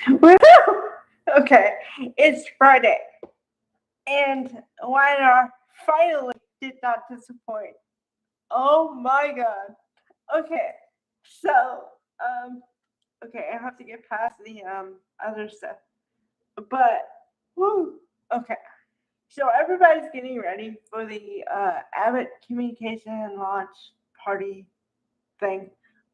Woohoo! Okay, it's Friday, and Y&R finally did not disappoint. Oh my god. Okay, so, um, okay, I have to get past the, other stuff. But, woo, okay. So everybody's getting ready for the, Abbott Communication Launch Party thing.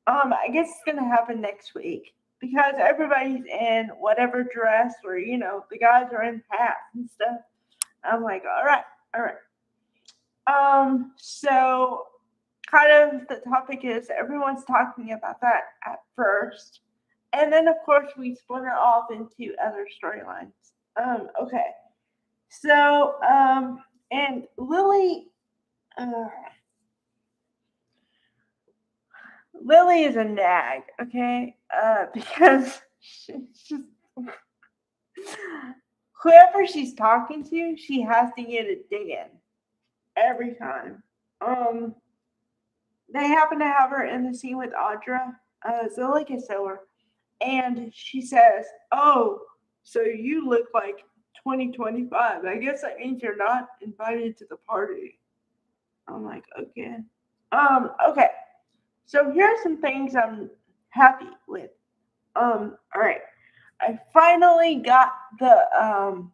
I guess it's gonna happen next week because everybody's in whatever dress, or the guys are in hats and stuff. I'm like, all right. So kind of the topic is everyone's talking about that at first, and then of course we split it off into other storylines. Okay. So and uh, Lily is a nag, okay? Because she's just whoever she's talking to, she has to get a dig in every time. Um, they happen to have her in the scene with Audra, Zoe Casower, and she says, "Oh, so you look like 2025. I guess that means you're not invited to the party." I'm like, okay. Okay. So here are some things I'm happy with. All right. I finally got the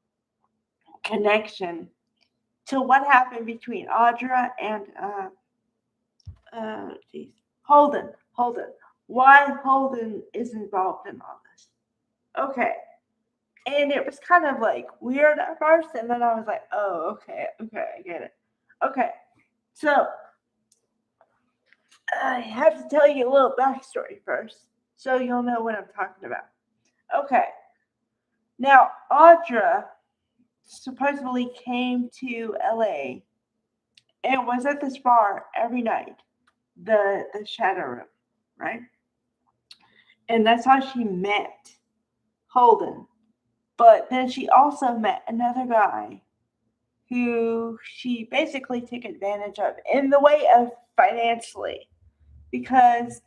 connection to what happened between Audra and geez, Holden. Holden. Why Holden is involved in all this. Okay. And it was kind of like weird at first, and then I was like, oh, okay, I get it. Okay. So I have to tell you a little backstory first, so you'll know what I'm talking about. Okay. Now, Audra supposedly came to LA and was at this bar every night, the Shadow Room, right? And that's how she met Holden. But then she also met another guy who she basically took advantage of in the way of financially because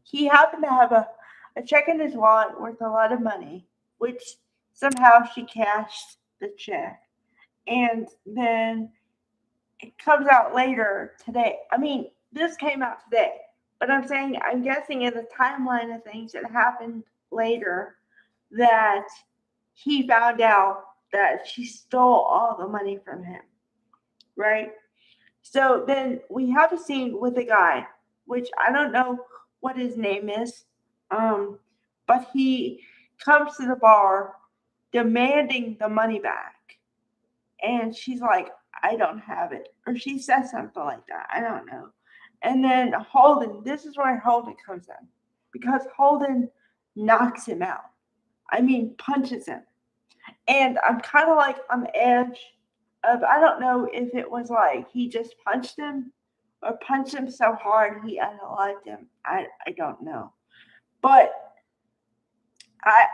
he happened to have a check in his wallet worth a lot of money, which somehow she cashed the check. And then it comes out later today. I mean, this came out today, but I'm guessing in the timeline of things that happened later that he found out that she stole all the money from him, right? So then we have a scene with a guy, which I don't know what his name is, um, but he comes to the bar demanding the money back. And she's like, I don't have it. Or she says something like that. I don't know. And then Holden, this is where Holden comes in because Holden knocks him out. I mean, punches him. And I'm kind of like on the edge of, I don't know if it was like he just punched him or punched him so hard he unalived him. I don't know. But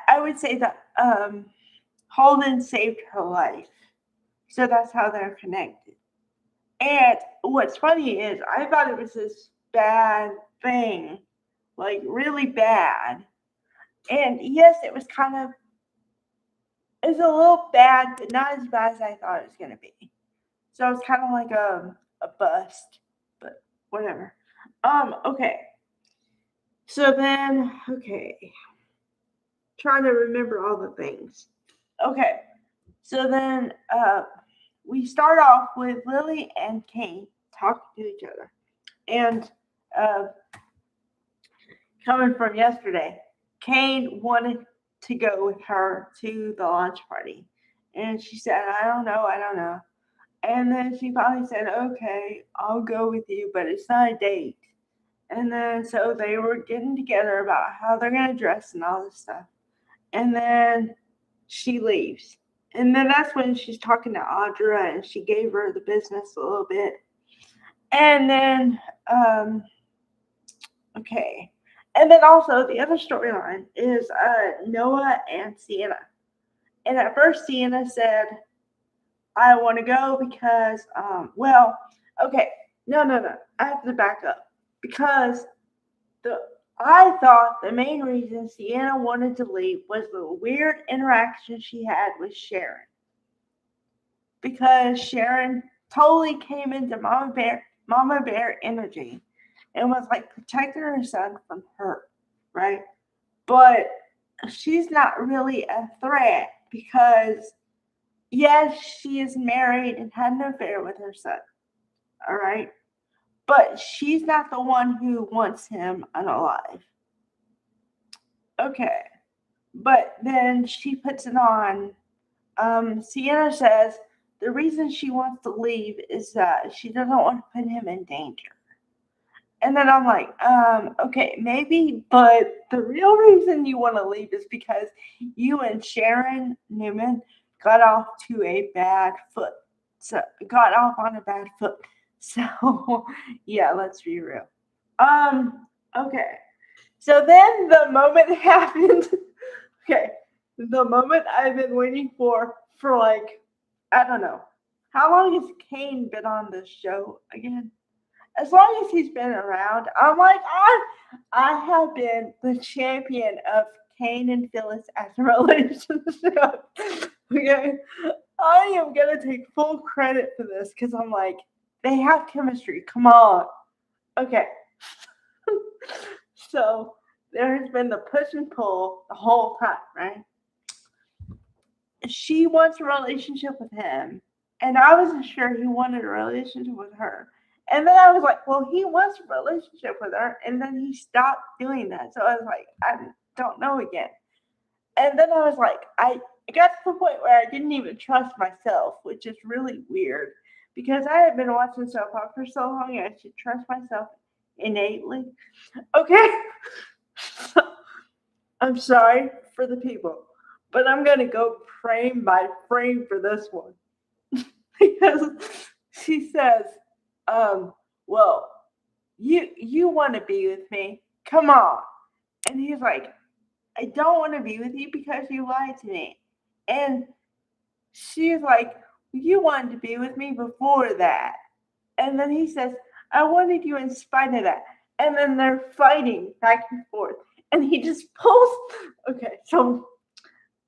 I would say that Holden saved her life. So that's how they're connected. And what's funny is I thought it was this bad thing, like really bad. And yes, it was kind of, it was a little bad, but not as bad as I thought it was going to be. So it's kind of like a bust, but whatever. Okay. So then, okay, trying to remember all the things. Okay. So then, we start off with Lily and Kane talking to each other. And uh, coming from yesterday, Kane wanted to go with her to the launch party. And she said, I don't know. And then she finally said, okay, I'll go with you, but it's not a date. And then so they were getting together about how they're going to dress and all this stuff. And then she leaves. And then that's when she's talking to Audra and she gave her the business a little bit. And then, okay. And then also the other storyline is Noah and Sienna. And at first, Sienna said, I want to go because, okay, no. I have to back up because the I thought the main reason Sienna wanted to leave was the weird interaction she had with Sharon. Because Sharon totally came into Mama Bear energy and was like protecting her son from her, right? But she's not really a threat because yes, she is married and had an affair with her son. All right. But she's not the one who wants him unalive. Okay. But then she puts it on. Sienna says the reason she wants to leave is that she doesn't want to put him in danger. And then I'm like, okay, maybe, but the real reason you want to leave is because you and Sharon Newman got off to a bad foot. So got off on a bad foot. So yeah, let's be real. Okay. So then the moment happened. Okay. The moment I've been waiting for like, I don't know. How long has Kane been on this show again? As long as he's been around, I'm like, I have been the champion of Kane and Phyllis as a relationship. Okay. I am gonna take full credit for this because I'm like, they have chemistry. Come on. Okay. So there has been the push and pull the whole time, right? She wants a relationship with him, and I wasn't sure he wanted a relationship with her. And then I was like, well, he wants a relationship with her, and then he stopped doing that. So I was like, I don't know again. And then I was like, I got to the point where I didn't even trust myself, which is really weird because I had been watching soap opera for so long, I should trust myself innately. Okay. I'm sorry for the people, but I'm going to go frame by frame for this one because she says, well, you want to be with me? Come on. And he's like, I don't want to be with you because you lied to me. And she's like, you wanted to be with me before that. And then he says, I wanted you in spite of that. And then they're fighting back and forth. And he just pulls, okay, so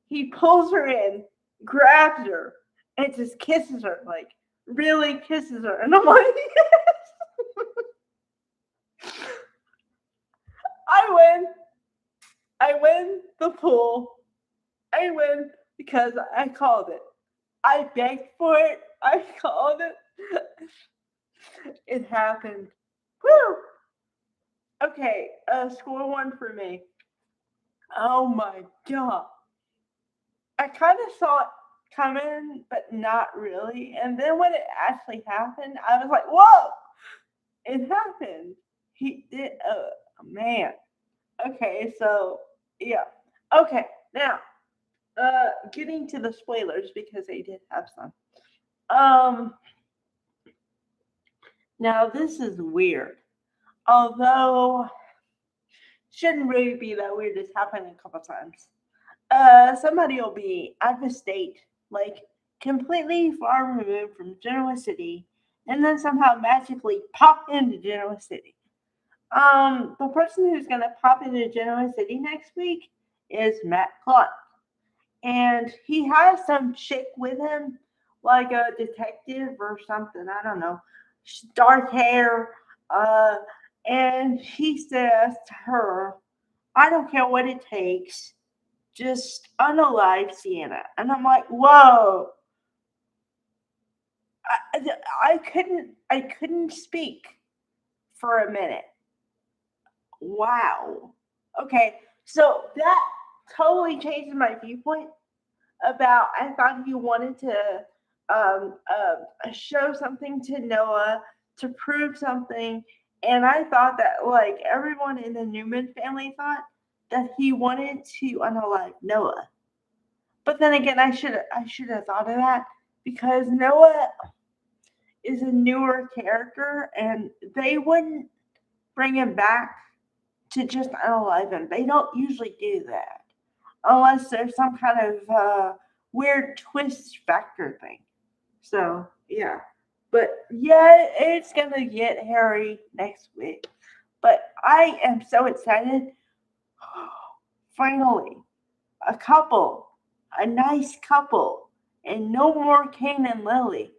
he pulls her in, grabs her, and just kisses her, like really kisses her. And I'm like, I win. I win the pool. I win because I called it. I begged for it. I called it. It happened. Woo! Okay, score one for me. Oh my god. I kind of saw it coming, but not really. And then when it actually happened, I was like, whoa! It happened. He did, man. Okay, so, yeah. Okay, now, getting to the spoilers because they did have some. Um, Now this is weird. Although shouldn't really be that weird. It's happened a couple times. Somebody will be out of state, like completely far removed from Genoa City, and then somehow magically pop into Genoa City. The person who's gonna pop into Genoa City next week is Matt Clark, and he has some chick with him, like a detective or something. I don't know, dark hair. Uh, and he says to her, "I don't care what it takes, just unalive Sienna." And I'm like, "Whoa!" I couldn't speak for a minute. Wow. Okay, so that totally changed my viewpoint about I thought he wanted to show something to Noah to prove something, and I thought that like everyone in the Newman family thought that he wanted to unalive Noah. But then again, I should have thought of that because Noah is a newer character, and they wouldn't bring him back to just unalive him. They don't usually do that unless there's some kind of weird twist factor thing. So yeah, but yeah, it's gonna get hairy next week. But I am so excited. Finally, a nice couple, and no more Kane and Lily.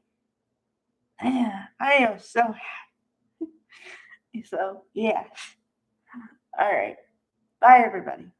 Man, I am so happy. So, yeah. All right. Bye, everybody.